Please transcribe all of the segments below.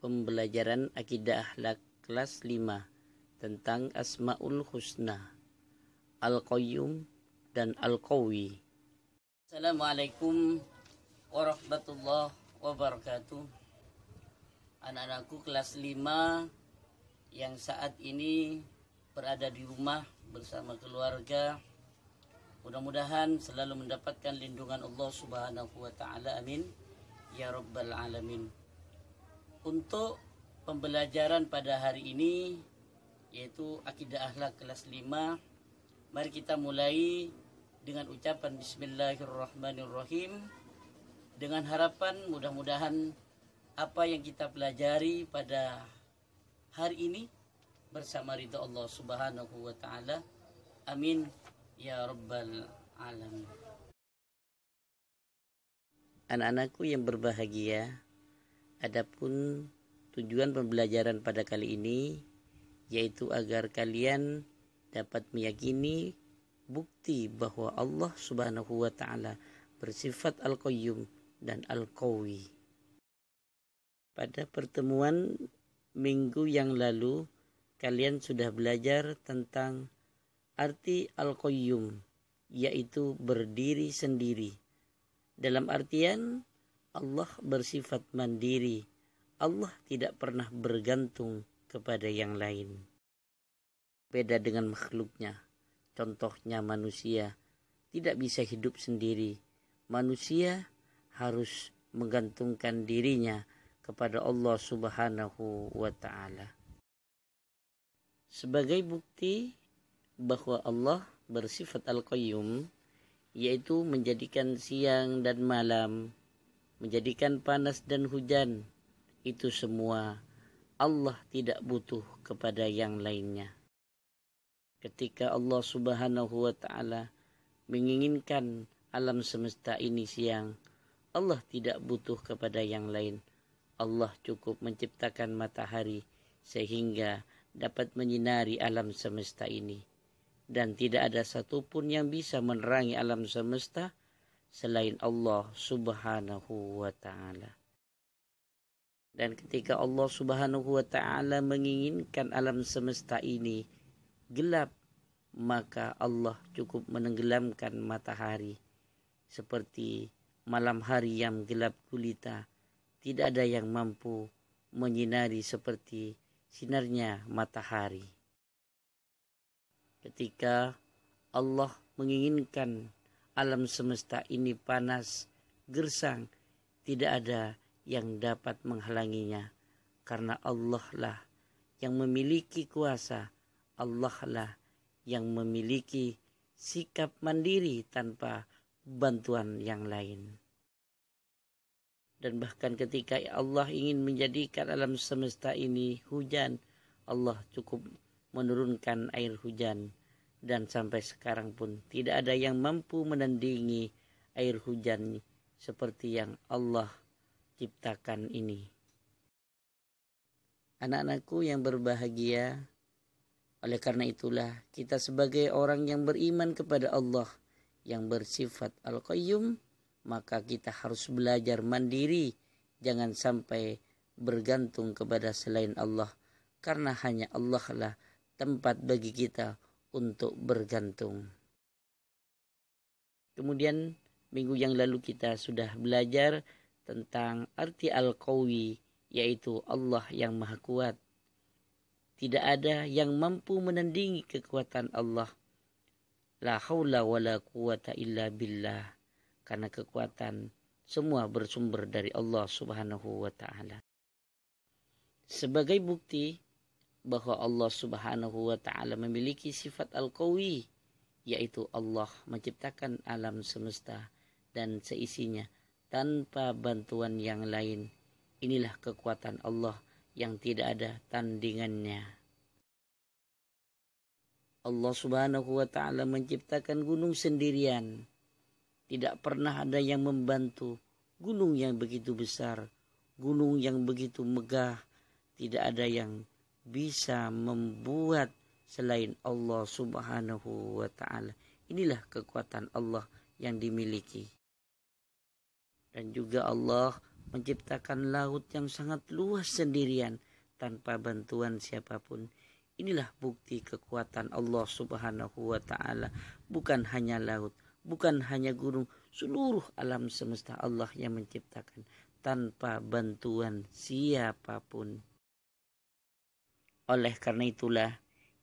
pembelajaran akidah akhlak kelas 5 tentang Asmaul Husna, Al-Qayyum dan Al-Qawi. Assalamualaikum warahmatullahi wabarakatuh. Anak-anakku kelas 5 yang saat ini berada di rumah bersama keluarga, mudah-mudahan selalu mendapatkan lindungan Allah Subhanahu wa ta'ala. Amin ya rabbal alamin. Untuk pembelajaran pada hari ini, yaitu akidah akhlak kelas 5, mari kita mulai dengan ucapan bismillahirrahmanirrahim, dengan harapan mudah-mudahan apa yang kita pelajari pada hari ini bersama ridha Allah Subhanahu wa ta'ala. Amin ya rabbal alamin. Anak-anakku yang berbahagia, adapun tujuan pembelajaran pada kali ini yaitu agar kalian dapat meyakini bukti bahwa Allah Subhanahu wa ta'ala bersifat Al-Qayyum dan Al-Qawi. Pada pertemuan minggu yang lalu, kalian sudah belajar tentang arti Al-Qayyum, yaitu berdiri sendiri. Dalam artian Allah bersifat mandiri. Allah tidak pernah bergantung kepada yang lain. Beda dengan makhluknya. Contohnya manusia tidak bisa hidup sendiri. Manusia harus menggantungkan dirinya kepada Allah Subhanahu wa ta'ala. Sebagai bukti bahwa Allah bersifat Al-Qayyum, yaitu menjadikan siang dan malam, menjadikan panas dan hujan, itu semua Allah tidak butuh kepada yang lainnya. Ketika Allah Subhanahu wa ta'ala menginginkan alam semesta ini siang, Allah tidak butuh kepada yang lain. Allah cukup menciptakan matahari sehingga dapat menyinari alam semesta ini. Dan tidak ada satupun yang bisa menerangi alam semesta selain Allah Subhanahu wa ta'ala. Dan ketika Allah Subhanahu wa ta'ala menginginkan alam semesta ini gelap, maka Allah cukup menenggelamkan matahari. Seperti malam hari yang gelap gulita, tidak ada yang mampu menyinari seperti sinarnya matahari. Ketika Allah menginginkan alam semesta ini panas, gersang, tidak ada yang dapat menghalanginya, karena Allah lah yang memiliki kuasa, Allah lah yang memiliki sikap mandiri tanpa bantuan yang lain. Dan bahkan ketika Allah ingin menjadikan alam semesta ini hujan, Allah cukup menurunkan air hujan. Dan sampai sekarang pun tidak ada yang mampu menandingi air hujan seperti yang Allah ciptakan ini. Anak-anakku yang berbahagia, oleh karena itulah kita sebagai orang yang beriman kepada Allah yang bersifat Al-Qayyum, maka kita harus belajar mandiri, jangan sampai bergantung kepada selain Allah, karena hanya Allah lah tempat bagi kita untuk bergantung. Kemudian minggu yang lalu kita sudah belajar tentang arti Al-Qawi, yaitu Allah yang Maha Kuat. Tidak ada yang mampu menandingi kekuatan Allah. La haula wa la quwata illa billah. Karena kekuatan semua bersumber dari Allah Subhanahu wa ta'ala. Sebagai bukti bahwa Allah Subhanahu wa ta'ala memiliki sifat Al-Qawi, yaitu Allah menciptakan alam semesta dan seisinya tanpa bantuan yang lain. Inilah kekuatan Allah yang tidak ada tandingannya. Allah Subhanahu wa ta'ala menciptakan gunung sendirian. Tidak pernah ada yang membantu. Gunung yang begitu besar, gunung yang begitu megah, tidak ada yang bisa membuat selain Allah Subhanahu wa ta'ala. Inilah kekuatan Allah yang dimiliki. Dan juga Allah menciptakan laut yang sangat luas sendirian tanpa bantuan siapapun. Inilah bukti kekuatan Allah Subhanahu wa Ta'ala. Bukan hanya laut, bukan hanya gunung, seluruh alam semesta Allah yang menciptakan tanpa bantuan siapapun. Oleh karena itulah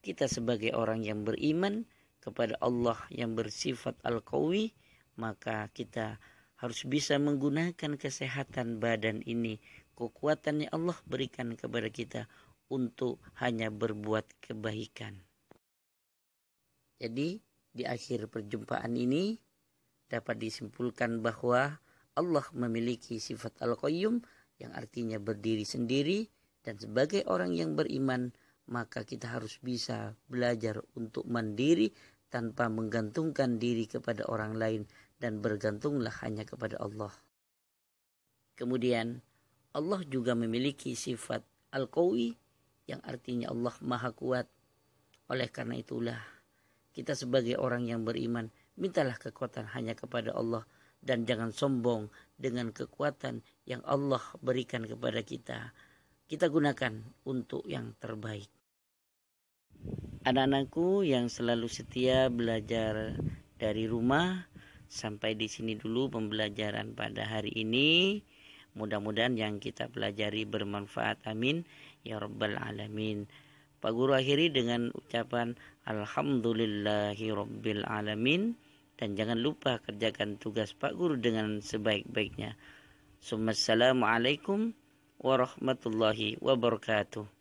kita sebagai orang yang beriman kepada Allah yang bersifat Al-Qawi, maka kita harus bisa menggunakan kesehatan badan ini, kekuatan yang Allah berikan kepada kita untuk hanya berbuat kebaikan. Jadi di akhir perjumpaan ini dapat disimpulkan bahwa Allah memiliki sifat Al-Qayyum yang artinya berdiri sendiri, dan sebagai orang yang beriman maka kita harus bisa belajar untuk mandiri tanpa menggantungkan diri kepada orang lain, dan bergantunglah hanya kepada Allah. Kemudian Allah juga memiliki sifat Al-Qawi yang artinya Allah Maha Kuat. Oleh karena itulah kita sebagai orang yang beriman mintalah kekuatan hanya kepada Allah, dan jangan sombong dengan kekuatan yang Allah berikan kepada kita. Kita gunakan untuk yang terbaik. Anak-anakku yang selalu setia belajar dari rumah, sampai di sini dulu pembelajaran pada hari ini. Mudah-mudahan yang kita pelajari bermanfaat. Amin ya rabbal alamin. Pak Guru akhiri dengan ucapan alhamdulillahi rabbil alamin, dan jangan lupa kerjakan tugas Pak Guru dengan sebaik-baiknya. Assalamualaikum warahmatullahi wabarakatuh.